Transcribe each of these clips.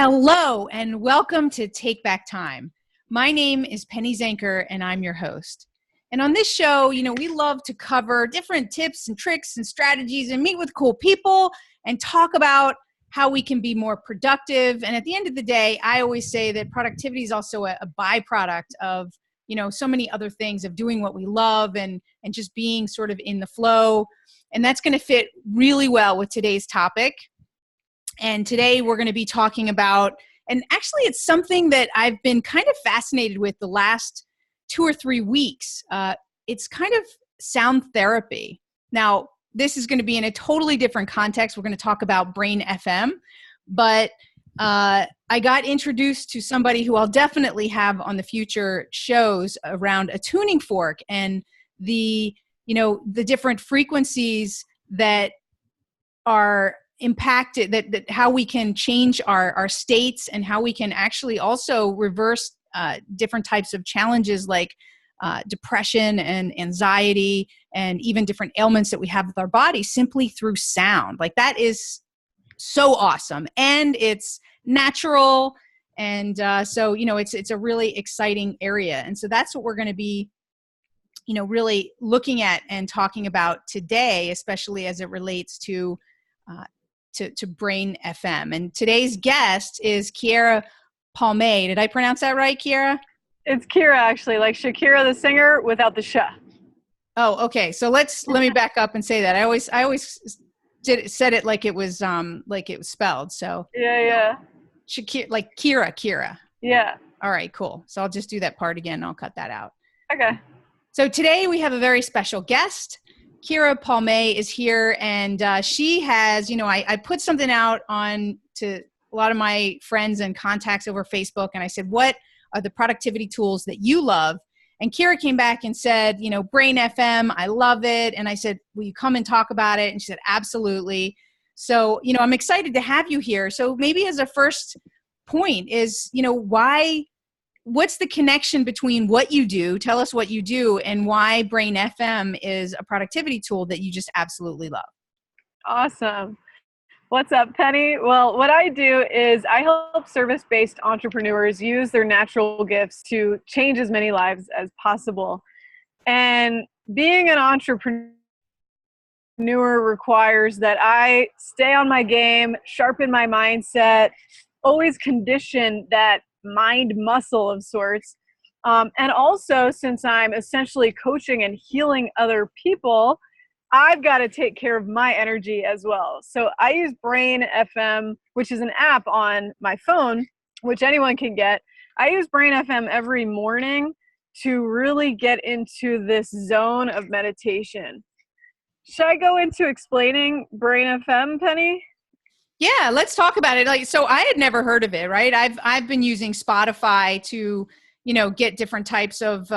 Hello and welcome to Take Back Time. My name is Penny Zenker and I'm your host. And on this show, we love to cover different tips and tricks and strategies and meet with cool people and talk about how we can be more productive. And at the end of the day, I always say that productivity is also a byproduct of, so many other things, of doing what we love and just being sort of in the flow. And that's going to fit really well with today's topic. And today we're going to be talking about, and actually it's something that I've been kind of fascinated with the last 2 or 3 weeks. It's kind of sound therapy. Now, this is going to be in a totally different context. We're going to talk about Brain FM, but I got introduced to somebody who I'll definitely have on the future shows around a tuning fork and the different frequencies that are impacted, that how we can change our states and how we can actually also reverse different types of challenges like depression and anxiety and even different ailments that we have with our body simply through sound. Like, that is so awesome. And it's natural. And so it's a really exciting area. And so that's what we're going to be really looking at and talking about today, especially as it relates to Brain FM. And today's guest is Keara Palmay. Did I pronounce that right, Keara? It's Keara, actually, like Shakira the singer without the sh. Oh, okay. So let me back up and say that. I always said it like it was spelled. So Yeah. Shakira, like Keara. Yeah. All right, cool. So I'll just do that part again and I'll cut that out. Okay. So today we have a very special guest. Keara Palmay is here, and she has, I put something out on to a lot of my friends and contacts over Facebook, and I said, what are the productivity tools that you love? And Keara came back and said, Brain FM, I love it. And I said, will you come and talk about it? And she said, absolutely. So, I'm excited to have you here. So maybe as a first point is, what's the connection between what you do, tell us what you do, and why Brain FM is a productivity tool that you just absolutely love? Awesome. What's up, Penny? Well, what I do is I help service-based entrepreneurs use their natural gifts to change as many lives as possible. And being an entrepreneur requires that I stay on my game, sharpen my mindset, always condition that mind muscle of sorts. And also, since I'm essentially coaching and healing other people, I've got to take care of my energy as well. So I use Brain FM, which is an app on my phone, which anyone can get. I use Brain FM every morning to really get into this zone of meditation. Should I go into explaining Brain FM, Penny? Yeah, let's talk about it. So I had never heard of it, right? I've been using Spotify to, get different types of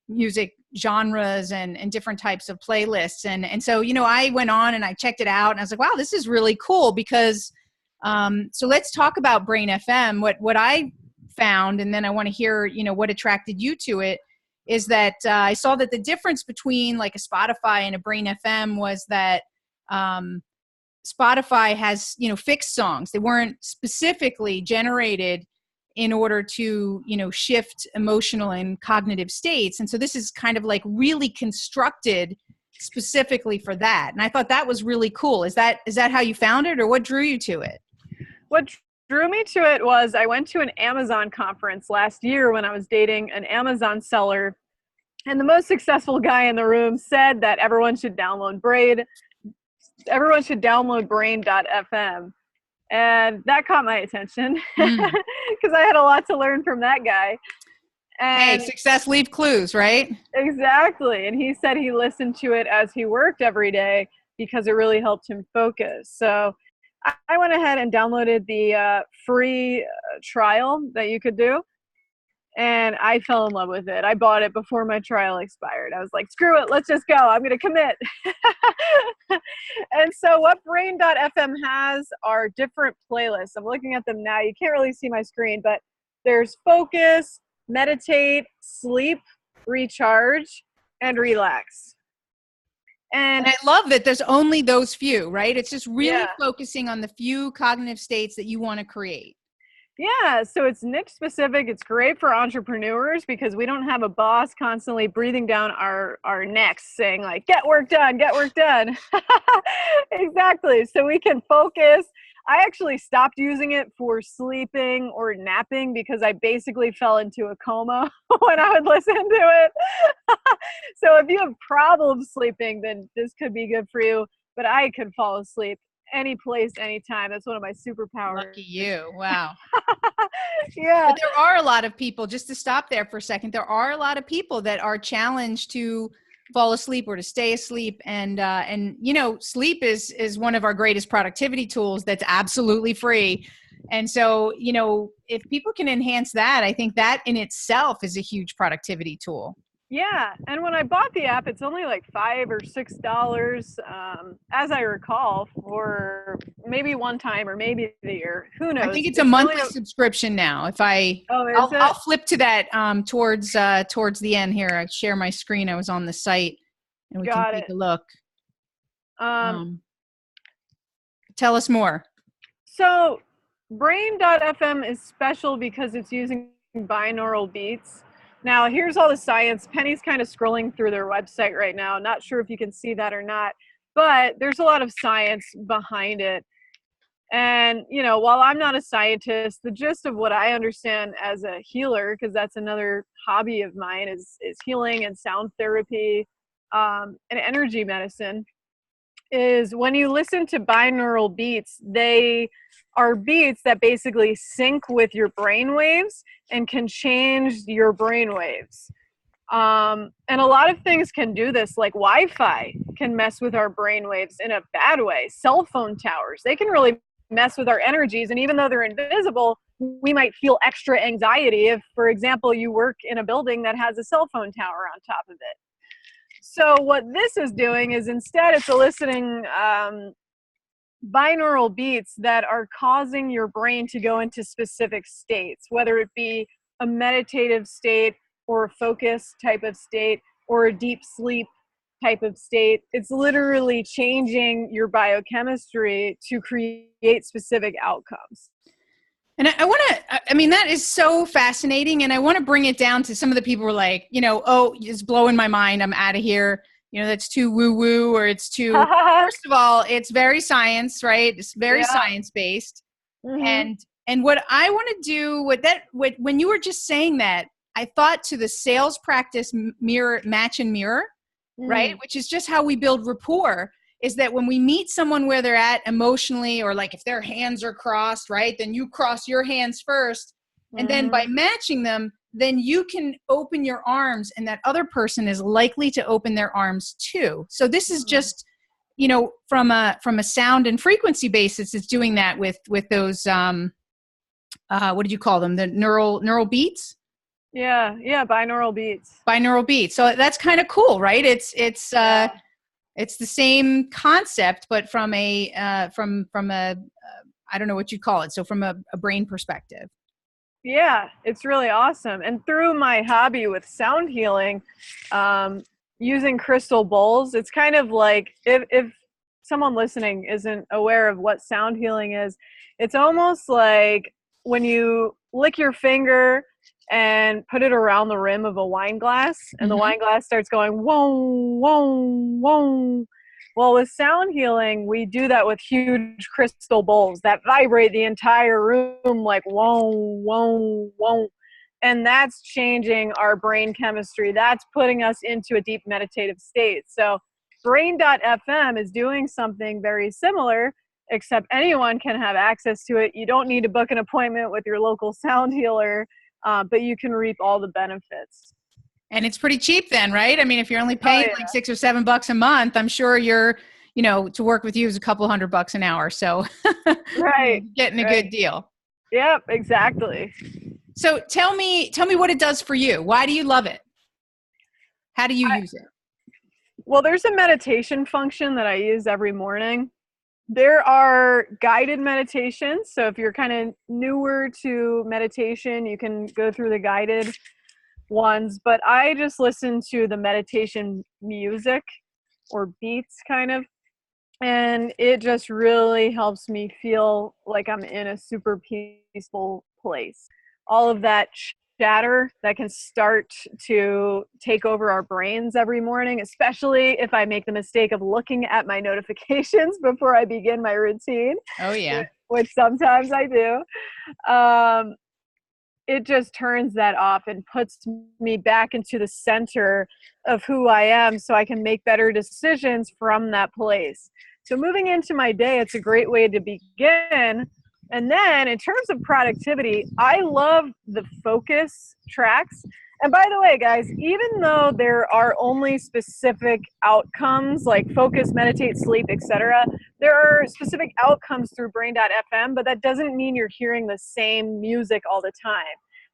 music genres and different types of playlists. And so, I went on and I checked it out and I was like, wow, this is really cool because, so let's talk about Brain FM. What I found, and then I want to hear, what attracted you to it, is that I saw that the difference between like a Spotify and a Brain FM was that, Spotify has, fixed songs. They weren't specifically generated in order to, shift emotional and cognitive states. And so this is kind of like really constructed specifically for that. And I thought that was really cool. Is that how you found it, or what drew you to it? What drew me to it was I went to an Amazon conference last year when I was dating an Amazon seller. And the most successful guy in the room said that everyone should download Brain.fm. And that caught my attention because I had a lot to learn from that guy. And hey, success leave clues, right? Exactly. And he said he listened to it as he worked every day because it really helped him focus. So I went ahead and downloaded the free trial that you could do. And I fell in love with it. I bought it before my trial expired. I was like, screw it, let's just go. I'm going to commit. And so what Brain.fm has are different playlists. I'm looking at them now. You can't really see my screen, but there's focus, meditate, sleep, recharge, and relax. And I love that there's only those few, right? It's just really focusing on the few cognitive states that you want to create. Yeah, so it's niche specific. It's great for entrepreneurs because we don't have a boss constantly breathing down our necks saying like, get work done, get work done. Exactly. So we can focus. I actually stopped using it for sleeping or napping because I basically fell into a coma when I would listen to it. So if you have problems sleeping, then this could be good for you. But I could fall asleep any place, anytime. That's one of my superpowers. Lucky you. Wow. Yeah. But there are a lot of people, just to stop there for a second, there are a lot of people that are challenged to fall asleep or to stay asleep. And you know, sleep is one of our greatest productivity tools that's absolutely free. And so, you know, if people can enhance that, I think that in itself is a huge productivity tool. Yeah, and when I bought the app, it's only like $5 or $6, as I recall, for maybe one time or maybe the year. Who I knows? think it's a It's really monthly subscription now. If oh, is I'll it? flip to that towards the end here. I share my screen. I was on the site, and we can Got take it. a look. Um, Um, Tell us more. so Brain.fm is special because it's using binaural beats. Now, here's all the science. Penny's kind of scrolling through their website right now. Not sure if you can see that or not, but there's a lot of science behind it. And, you know, while I'm not a scientist, the gist of what I understand as a healer, because that's another hobby of mine, is healing and sound therapy, and energy medicine, is when you listen to binaural beats, they are beats that basically sync with your brain waves and can change your brain waves. And a lot of things can do this, like Wi-Fi can mess with our brain waves in a bad way. Cell phone towers, they can really mess with our energies. And even though they're invisible, we might feel extra anxiety if, for example, you work in a building that has a cell phone tower on top of it. So what this is doing is instead it's eliciting binaural beats that are causing your brain to go into specific states, whether it be a meditative state or a focus type of state or a deep sleep type of state. It's literally changing your biochemistry to create specific outcomes. And I want to, I mean, that is so fascinating. And I want to bring it down to some of the people who are like, you know, oh, it's blowing my mind. I'm out of here. You know, that's too woo woo, or it's too, first of all, it's very science, right? It's very Yeah. science based. Mm-hmm. And what I want to do when you were just saying that, I thought to the sales practice mirror, match and mirror, right? Which is just how we build rapport, is that when we meet someone where they're at emotionally, or like if their hands are crossed, right? Then you cross your hands first. And then by matching them, then you can open your arms, and that other person is likely to open their arms too. So this is just, you know, from a sound and frequency basis, it's doing that with those what did you call them? The neural beats? Yeah, binaural beats. Binaural beats. So that's kind of cool, right? It's the same concept, but from a I don't know what you call it. So from a brain perspective. Yeah, it's really awesome. And through my hobby with sound healing, using crystal bowls, it's kind of like if someone listening isn't aware of what sound healing is, it's almost like when you lick your finger and put it around the rim of a wine glass, and the wine glass starts going whoa, whoa, whoa. Well, with sound healing, we do that with huge crystal bowls that vibrate the entire room like whoa, whoa, whoa. And that's changing our brain chemistry. That's putting us into a deep meditative state. So Brain.fm is doing something very similar, except anyone can have access to it. You don't need to book an appointment with your local sound healer, but you can reap all the benefits. And it's pretty cheap then, right? I mean, if you're only paying like $6 or $7 a month, I'm sure you're, you know, to work with you is a couple $100 an hour. So Right. Getting a good deal. Yep, exactly. So tell me what it does for you. Why do you love it? How do you use it? Well, there's a meditation function that I use every morning. There are guided meditations. So if you're kind of newer to meditation, you can go through the guided ones. But I just listen to the meditation music or beats kind of. And it just really helps me feel like I'm in a super peaceful place. All of that chatter that can start to take over our brains every morning, especially if I make the mistake of looking at my notifications before I begin my routine, Oh yeah. which sometimes I do. It just turns that off and puts me back into the center of who I am so I can make better decisions from that place. So moving into my day, it's a great way to begin. And then in terms of productivity, I love the focus tracks. And by the way, guys, even though there are only specific outcomes like focus, meditate, sleep, etc., there are specific outcomes through brain.fm, but that doesn't mean you're hearing the same music all the time.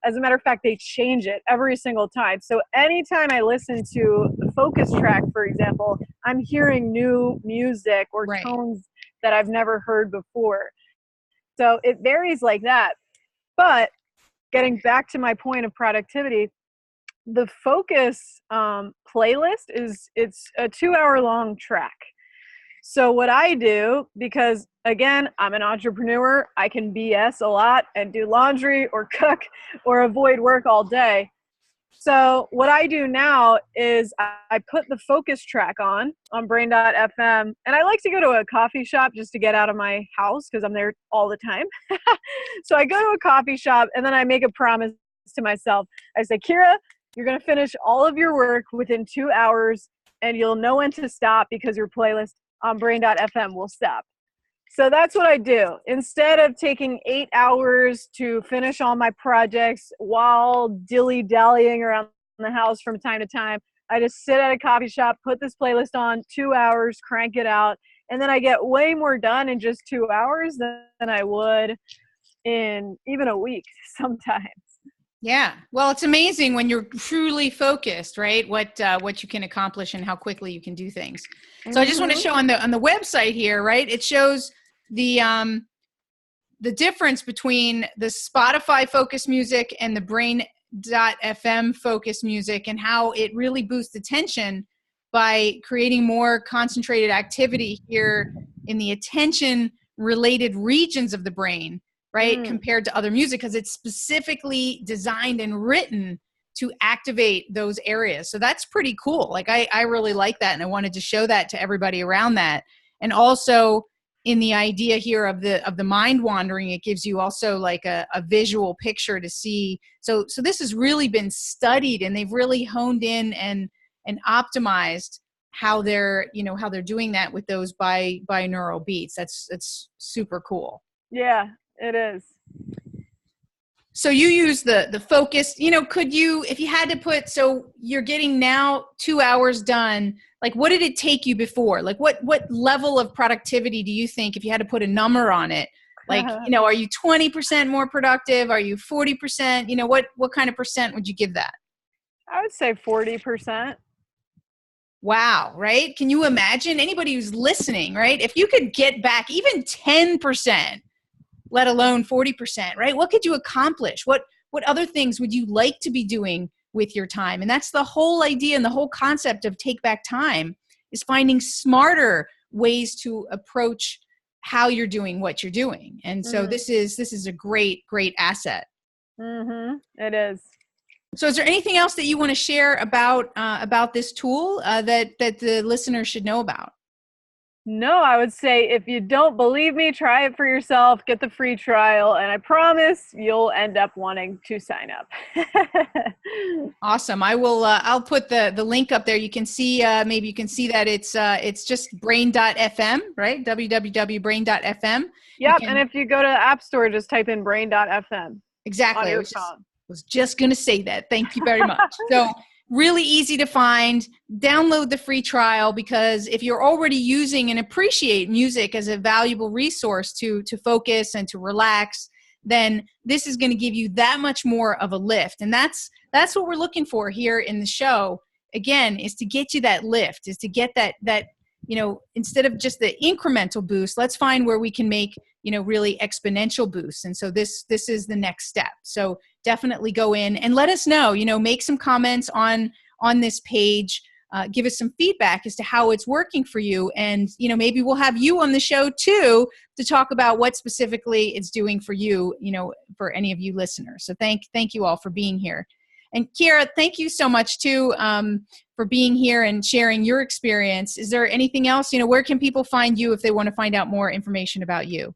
As a matter of fact, they change it every single time. So anytime I listen to the focus track, for example, I'm hearing new music or Right. tones that I've never heard before. So it varies like that. But getting back to my point of productivity, the focus playlist it's a 2-hour long track. So what I do, because again, I'm an entrepreneur, I can BS a lot and do laundry or cook or avoid work all day. So what I do now is I put the focus track on brain.fm, and I like to go to a coffee shop just to get out of my house because I'm there all the time. So I go to a coffee shop and then I make a promise to myself. I say, Keara, you're going to finish all of your work within 2 hours and you'll know when to stop because your playlist on brain.fm will stop. So that's what I do. Instead of taking 8 hours to finish all my projects while dilly-dallying around the house from time to time, I just sit at a coffee shop, put this playlist on, 2 hours, crank it out, and then I get way more done in just 2 hours than I would in even a week sometimes. Yeah. Well, it's amazing when you're truly focused, right? What you can accomplish and how quickly you can do things. So I just want to show on the website here, right? It shows the difference between the Spotify focus music and the brain.fm focus music and how it really boosts attention by creating more concentrated activity here in the attention related regions of the brain, right? Compared to other music, because it's specifically designed and written to activate those areas. So that's pretty cool. Like I really like that. And I wanted to show that to everybody around that. And also in the idea here of the mind wandering, it gives you also like a visual picture to see. So this has really been studied and they've really honed in and optimized how they're doing that with those binaural beats. That's super cool. Yeah, it is. So you use the focus, could you, if you had to put, so you're getting now 2 hours done, like what did it take you before? Like what level of productivity do you think, if you had to put a number on it, like, are you 20% more productive? Are you 40%? What kind of percent would you give that? I would say 40%. Wow, right? Can you imagine anybody who's listening, right? If you could get back even 10%, let alone 40%, right? What could you accomplish? What other things would you like to be doing with your time? And that's the whole idea and the whole concept of take back time, is finding smarter ways to approach how you're doing what you're doing. And so this is a great asset. It is. So is there anything else that you want to share about this tool that the listeners should know about? No, I would say if you don't believe me, try it for yourself, get the free trial, and I promise you'll end up wanting to sign up. Awesome. I will, I'll put the link up there. You can see, maybe you can see that it's just brain.fm, right? www.brain.fm. Yep. And if you go to the App Store, just type in brain.fm. Exactly. On your phone. Was just going to say that. Thank you very much. So really easy to find. Download the free trial, because if you're already using and appreciate music as a valuable resource to focus and to relax, then this is going to give you that much more of a lift. And that's what we're looking for here in the show. Again, is to get you that lift, is to get that instead of just the incremental boost, let's find where we can make, really exponential boosts. And so this is the next step. So definitely go in and let us know, make some comments on this page. give us some feedback as to how it's working for you. And, maybe we'll have you on the show too to talk about what specifically it's doing for you, for any of you listeners. So thank you all for being here. And Keara, thank you so much too for being here and sharing your experience. Is there anything else? Where can people find you if they want to find out more information about you?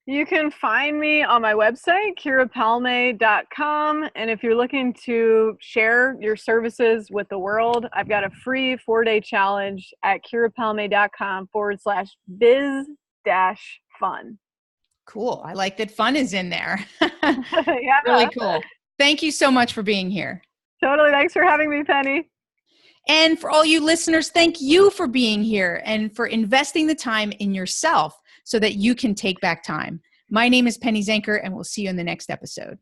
You can find me on my website, kearapalmay.com. And if you're looking to share your services with the world, I've got a free 4-day challenge at kearapalmay.com/biz-fun. Cool. I like that fun is in there. Yeah. Really cool. Thank you so much for being here. Totally. Thanks for having me, Penny. And for all you listeners, thank you for being here and for investing the time in yourself so that you can take back time. My name is Penny Zenker, and we'll see you in the next episode.